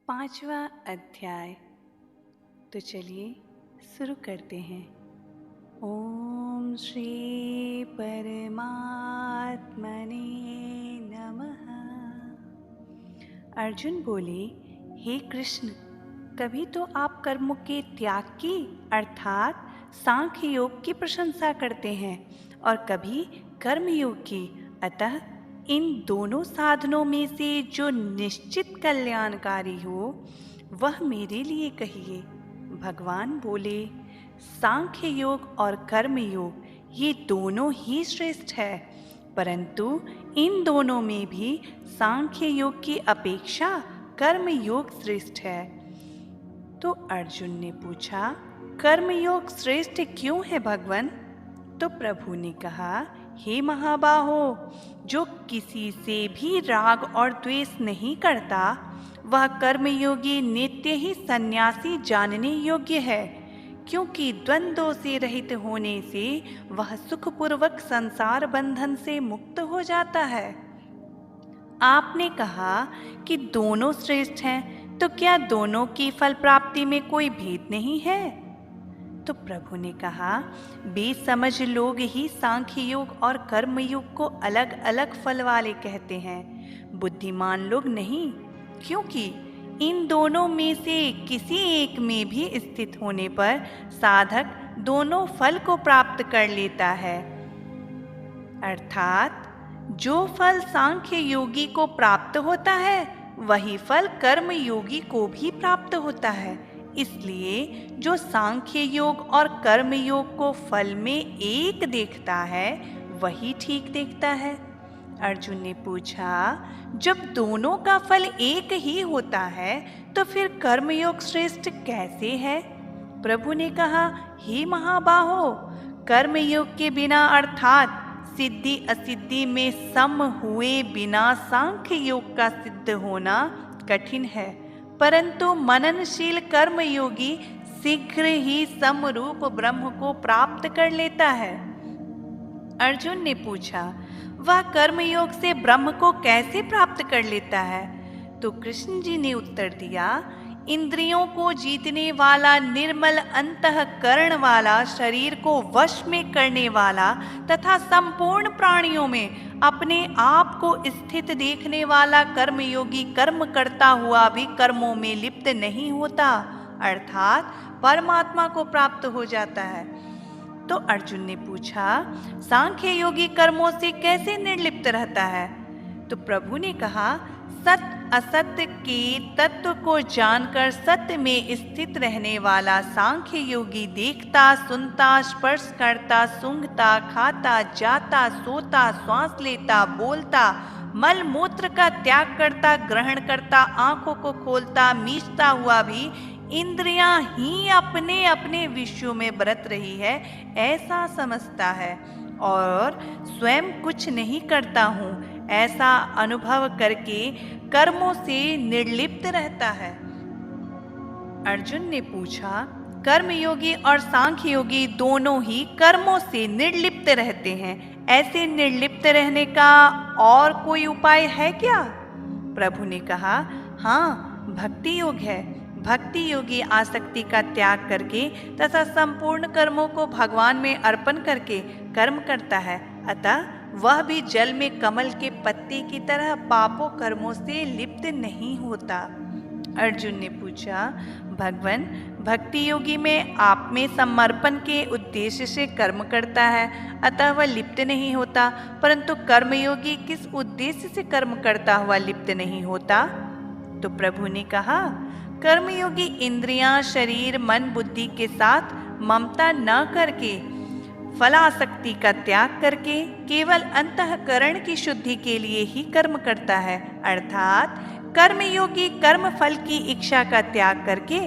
5वां अध्याय। तो चलिए शुरू करते हैं। ओम श्री परमात्मने नमः। अर्जुन बोले, हे कृष्ण, कभी तो आप कर्मों के त्याग की अर्थात सांख्य योग की प्रशंसा करते हैं और कभी कर्म योग की। अतः इन दोनों साधनों में से जो निश्चित कल्याणकारी हो वह मेरे लिए कहिए। भगवान बोले, सांख्य योग और कर्म योग ये दोनों ही श्रेष्ठ है, परंतु इन दोनों में भी सांख्य योग की अपेक्षा कर्म योग श्रेष्ठ है। तो अर्जुन ने पूछा, कर्म योग श्रेष्ठ क्यों है भगवान? तो प्रभु ने कहा, हे महाबाहो, जो किसी से भी राग और द्वेष नहीं करता वह कर्मयोगी नित्य ही सन्यासी जानने योग्य है, क्योंकि द्वंद्वों से रहित होने से वह सुखपूर्वक संसार बंधन से मुक्त हो जाता है। आपने कहा कि दोनों श्रेष्ठ हैं, तो क्या दोनों की फल प्राप्ति में कोई भेद नहीं है? तो प्रभु ने कहा, बेसमझ लोग ही सांख्य योग और कर्म योग को अलग अलग फल वाले कहते हैं, बुद्धिमान लोग नहीं, क्योंकि इन दोनों में से किसी एक में भी स्थित होने पर साधक दोनों फल को प्राप्त कर लेता है। अर्थात जो फल सांख्य योगी को प्राप्त होता है वही फल कर्म योगी को भी प्राप्त होता है। इसलिए जो सांख्य योग और कर्म योग को फल में एक देखता है वही ठीक देखता है। अर्जुन ने पूछा, जब दोनों का फल एक ही होता है तो फिर कर्म योग श्रेष्ठ कैसे है? प्रभु ने कहा, हे महाबाहो, कर्म योग के बिना अर्थात सिद्धि असिद्धि में सम हुए बिना सांख्य योग का सिद्ध होना कठिन है, परंतु मननशील कर्म योगी शीघ्र ही समरूप ब्रह्म को प्राप्त कर लेता है। अर्जुन ने पूछा, वह कर्म योग से ब्रह्म को कैसे प्राप्त कर लेता है? तो कृष्ण जी ने उत्तर दिया, इंद्रियों को जीतने वाला, निर्मल अंतःकरण वाला, शरीर को वश में करने वाला तथा संपूर्ण प्राणियों में अपने आप को स्थित देखने वाला कर्मयोगी कर्म करता हुआ भी कर्मों में लिप्त नहीं होता, अर्थात परमात्मा को प्राप्त हो जाता है। तो अर्जुन ने पूछा, सांख्य योगी कर्मों से कैसे निर्लिप्त रहता है? तो प्रभु ने कहा, सत्य असत्य के तत्व को जानकर सत्य में स्थित रहने वाला सांख्य योगी देखता, सुनता, स्पर्श करता, सूंघता, खाता, जाता, सोता, श्वास लेता, बोलता, मल मूत्र का त्याग करता, ग्रहण करता, आंखों को खोलता, मीचता हुआ भी इंद्रियां ही अपने अपने विषयों में बरत रही है ऐसा समझता है और स्वयं कुछ नहीं करता हूँ ऐसा अनुभव करके कर्मों से निर्लिप्त रहता है। अर्जुन ने पूछा, कर्मयोगी और सांख्य योगी दोनों ही कर्मों से निर्लिप्त रहते हैं, ऐसे निर्लिप्त रहने का और कोई उपाय है क्या? प्रभु ने कहा, हाँ, भक्ति योग है। भक्ति योगी आसक्ति का त्याग करके तथा संपूर्ण कर्मों को भगवान में अर्पण करके कर्म करता है, अतः वह भी जल में कमल के पत्ते की तरह पापों कर्मों से लिप्त नहीं होता। अर्जुन ने पूछा, भगवान, भक्ति योगी में आप में समर्पण के उद्देश्य से कर्म करता है, अतः वह लिप्त नहीं होता, परंतु कर्मयोगी किस उद्देश्य से कर्म करता हुआ लिप्त नहीं होता? तो प्रभु ने कहा, कर्मयोगी इंद्रियां, शरीर, मन, बुद्धि के साथ ममता न करके, फलासक्ति का त्याग करके केवल अंतःकरण की शुद्धि के लिए ही कर्म करता है, अर्थात कर्मयोगी कर्म फल की इच्छा का त्याग करके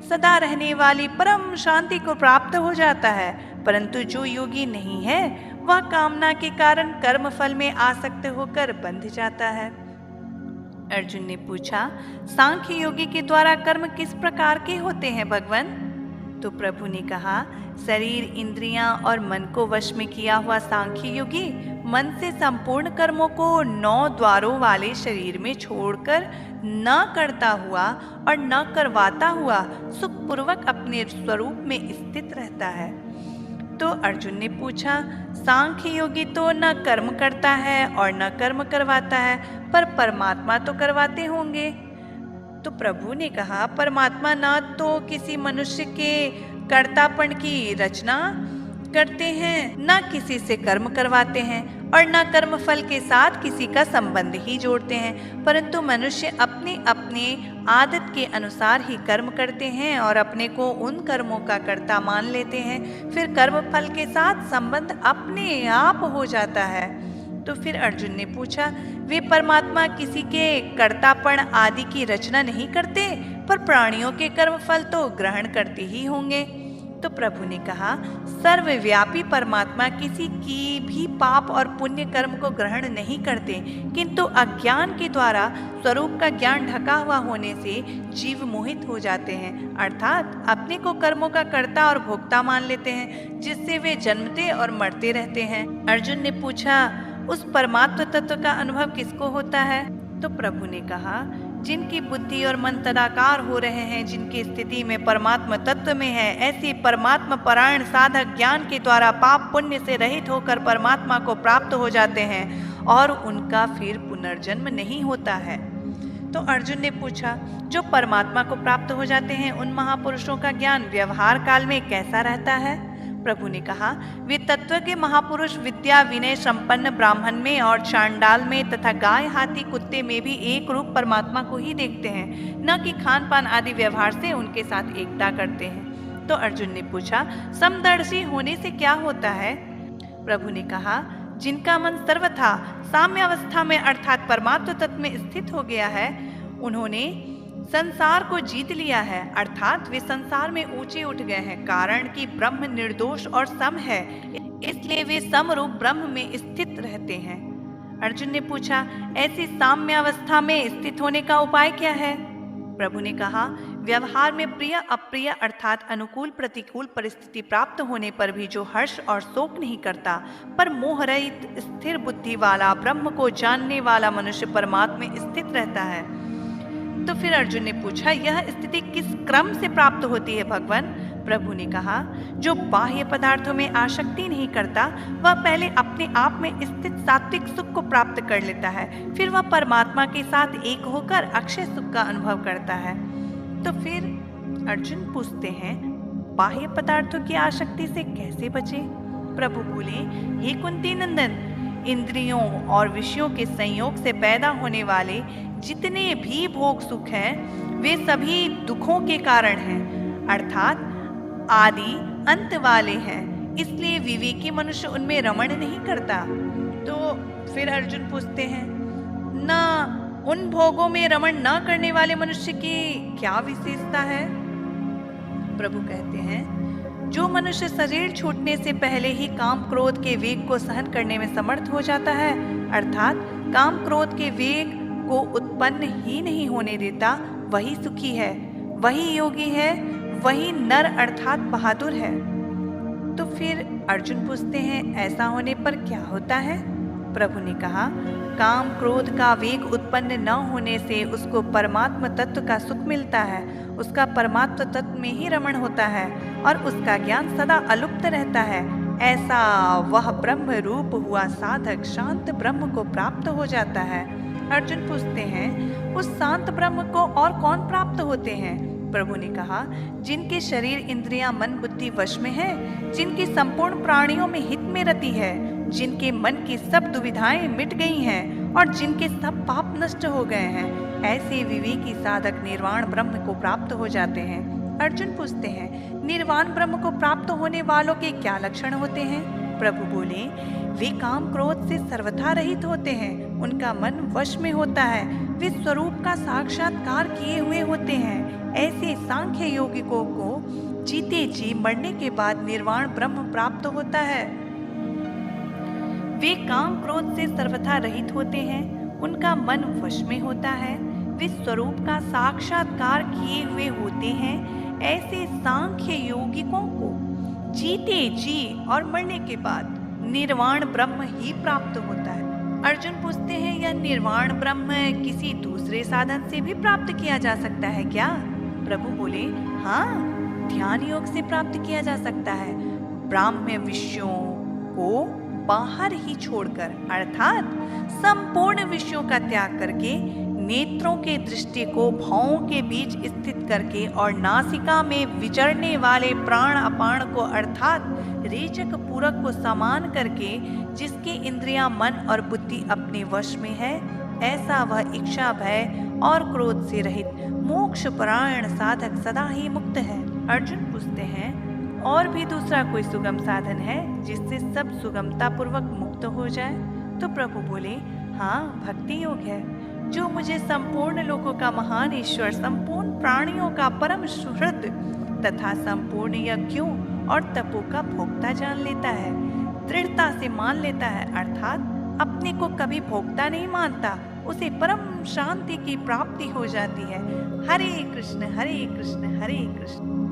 सदा रहने वाली परम शांति को प्राप्त हो जाता है, परंतु जो योगी नहीं है वह कामना के कारण कर्म फल में आसक्त होकर बंध जाता है। अर्जुन ने पूछा, सांख्य योगी के द्वारा कर्म किस प्रकार के होते हैं भगवान? तो प्रभु ने कहा, शरीर, इंद्रियां और मन को वश में किया हुआ सांख्य योगी मन से संपूर्ण कर्मों को 9 द्वारों वाले शरीर में छोड़कर न करता हुआ और न करवाता हुआ सुखपूर्वक अपने स्वरूप में स्थित रहता है। तो अर्जुन ने पूछा, सांख्य योगी तो न कर्म करता है और न कर्म करवाता है, पर परमात्मा तो करवाते होंगे। तो प्रभु ने कहा, परमात्मा न तो किसी मनुष्य के कर्तापन की रचना करते हैं, न किसी से कर्म करवाते हैं और न कर्म फल के साथ किसी का संबंध ही जोड़ते हैं, परंतु मनुष्य अपने अपने आदत के अनुसार ही कर्म करते हैं और अपने को उन कर्मों का कर्ता मान लेते हैं। फिर कर्म फल के साथ संबंध अपने आप हो जाता है। तो फिर अर्जुन ने पूछा, वे परमात्मा किसी के कर्तापन आदि की रचना नहीं करते, पर प्राणियों के कर्म फल तो ग्रहण करते ही होंगे। तो प्रभु ने कहा, सर्वव्यापी परमात्मा किसी की भी पाप और पुण्य कर्म को ग्रहण नहीं करते, किंतु अज्ञान के द्वारा स्वरूप का ज्ञान ढका हुआ होने से जीव मोहित हो जाते हैं, अर्थात अपने को कर्मों का कर्ता और भोक्ता मान लेते हैं, जिससे वे जन्मते और मरते रहते हैं। अर्जुन ने पूछा, उस परमात्म तत्व का अनुभव किसको होता है? तो प्रभु ने कहा, जिनकी बुद्धि और मन तदाकार हो रहे हैं, जिनकी स्थिति में परमात्म तत्व में है, ऐसे परमात्मा परायण साधक ज्ञान के द्वारा पाप पुण्य से रहित होकर परमात्मा को प्राप्त हो जाते हैं और उनका फिर पुनर्जन्म नहीं होता है। तो अर्जुन ने पूछा, जो परमात्मा को प्राप्त हो जाते हैं, उन महापुरुषों का ज्ञान व्यवहार काल में कैसा रहता है? प्रभु ने कहा, वे तत्व के महापुरुष विद्या विनय संपन्न ब्राह्मण में और चांडाल में तथा गाय हाथी कुत्ते में भी एक रूप परमात्मा को ही देखते हैं, न कि खान पान आदि व्यवहार से उनके साथ एकता करते हैं। तो अर्जुन ने पूछा, समदर्शी होने से क्या होता है? प्रभु ने कहा, जिनका मन सर्वथा साम्य अवस्था में अर्थात परमात्म तत्व में स्थित हो गया है, उन्होंने संसार को जीत लिया है, अर्थात वे संसार में ऊंचे उठ गए हैं, कारण कि ब्रह्म निर्दोष और सम है, इसलिए वे समरूप ब्रह्म में स्थित रहते हैं। अर्जुन ने पूछा, ऐसी साम्य अवस्था में स्थित होने का उपाय क्या है? प्रभु ने कहा, व्यवहार में प्रिय अप्रिय अर्थात अनुकूल प्रतिकूल परिस्थिति प्राप्त होने पर भी जो हर्ष और शोक नहीं करता, पर मोह रहित स्थिर बुद्धि वाला ब्रह्म को जानने वाला मनुष्य परमात्मा में स्थित रहता है। तो फिर अर्जुन ने पूछा, यह स्थिति किस क्रम से प्राप्त होती है भगवान? प्रभु ने कहा, जो बाह्य पदार्थों में आसक्ति नहीं करता, वह पहले अपने आप में स्थित सात्विक सुख को प्राप्त कर लेता है, फिर वह परमात्मा के साथ एक होकर अक्षय सुख का अनुभव करता है। तो फिर अर्जुन पूछते हैं, बाह्य पदार्थों की आसक्ति से कैसे बचे? प्रभु बोले, हे कुंती नंदन, इंद्रियों और विषयों के संयोग से पैदा होने वाले जितने भी भोग सुख हैं, वे सभी दुखों के कारण हैं, अर्थात आदि अंत वाले हैं, इसलिए विवेकी मनुष्य उनमें रमण नहीं करता। तो फिर अर्जुन पूछते हैं, ना उन भोगों में रमण न करने वाले मनुष्य की क्या विशेषता है? प्रभु कहते हैं, जो मनुष्य शरीर छूटने से पहले ही काम क्रोध के वेग को सहन करने में समर्थ हो जाता है, अर्थात काम क्रोध के वेग को उत्पन्न ही नहीं होने देता, वही सुखी है, वही योगी है, वही नर अर्थात बहादुर है। तो फिर अर्जुन पूछते हैं, ऐसा होने पर क्या होता है? प्रभु ने कहा, काम क्रोध का वेग उत्पन्न न होने से उसको परमात्म तत्व का सुख मिलता है, उसका परमात्म तत्व में ही रमण होता है और उसका ज्ञान सदा अलुप्त रहता है। ऐसा वह ब्रह्म रूप हुआ साधक शांत ब्रह्म को प्राप्त हो जाता है। अर्जुन पूछते हैं, उस शांत ब्रह्म को और कौन प्राप्त होते हैं? प्रभु ने कहा, जिनके शरीर इंद्रियां मन बुद्धि वश में है, जिनकी संपूर्ण प्राणियों में हित में रति है, जिनके मन की सब दुविधाएं मिट गई हैं और जिनके सब पाप नष्ट हो गए हैं, ऐसे विवेकी साधक निर्वाण ब्रह्म को प्राप्त हो जाते हैं। अर्जुन पूछते हैं, निर्वाण ब्रह्म को प्राप्त होने वालों के क्या लक्षण होते हैं? प्रभु बोले, वे काम क्रोध से सर्वथा रहित होते हैं, उनका मन वश में होता है, वे स्वरूप का साक्षात्कार किए हुए होते हैं। ऐसे सांख्य यौगिकों को जीते जी मरने के बाद निर्वाण ब्रह्म प्राप्त होता है। वे काम क्रोध से सर्वथा रहित होते हैं, उनका मन वश में होता है, वे स्वरूप का साक्षात्कार किए हुए होते हैं। ऐसे सांख्य यौगिकों को जीते जी और मरने के बाद निर्वाण ब्रह्म ही प्राप्त होता है। अर्जुन पूछते हैं, यह निर्वाण ब्रह्म किसी दूसरे साधन से भी प्राप्त किया जा सकता है क्या? प्रभु बोले, हाँ, ध्यान योग से प्राप्त किया जा सकता है। ब्राह्म्य विषयों को बाहर ही छोड़कर, अर्थात संपूर्ण विषयों का त्याग करके, नेत्रों के दृष्टि को भावों के बीच स्थित करके और नासिका में विचरने वाले प्राण अपान को अर्थात रेचक पूरक को समान करके, जिसके इंद्रियां मन और बुद्धि अपने वश में है, ऐसा वह इच्छा भय और क्रोध से रहित मोक्ष परायण साधक सदा ही मुक्त है। अर्जुन पूछते हैं, और भी दूसरा कोई सुगम साधन है जिससे सब सुगमता पूर्वक मुक्त हो जाए? तो प्रभु बोले, हाँ, भक्ति योग है, जो मुझे संपूर्ण लोगों का महान ईश्वर, संपूर्ण प्राणियों का परम सुहृद तथा संपूर्ण यज्ञों और तपों का भोक्ता जान लेता है, दृढ़ता से मान लेता है, अर्थात अपने को कभी भोक्ता नहीं मानता, उसे परम शांति की प्राप्ति हो जाती है। हरे कृष्ण हरे कृष्ण हरे कृष्ण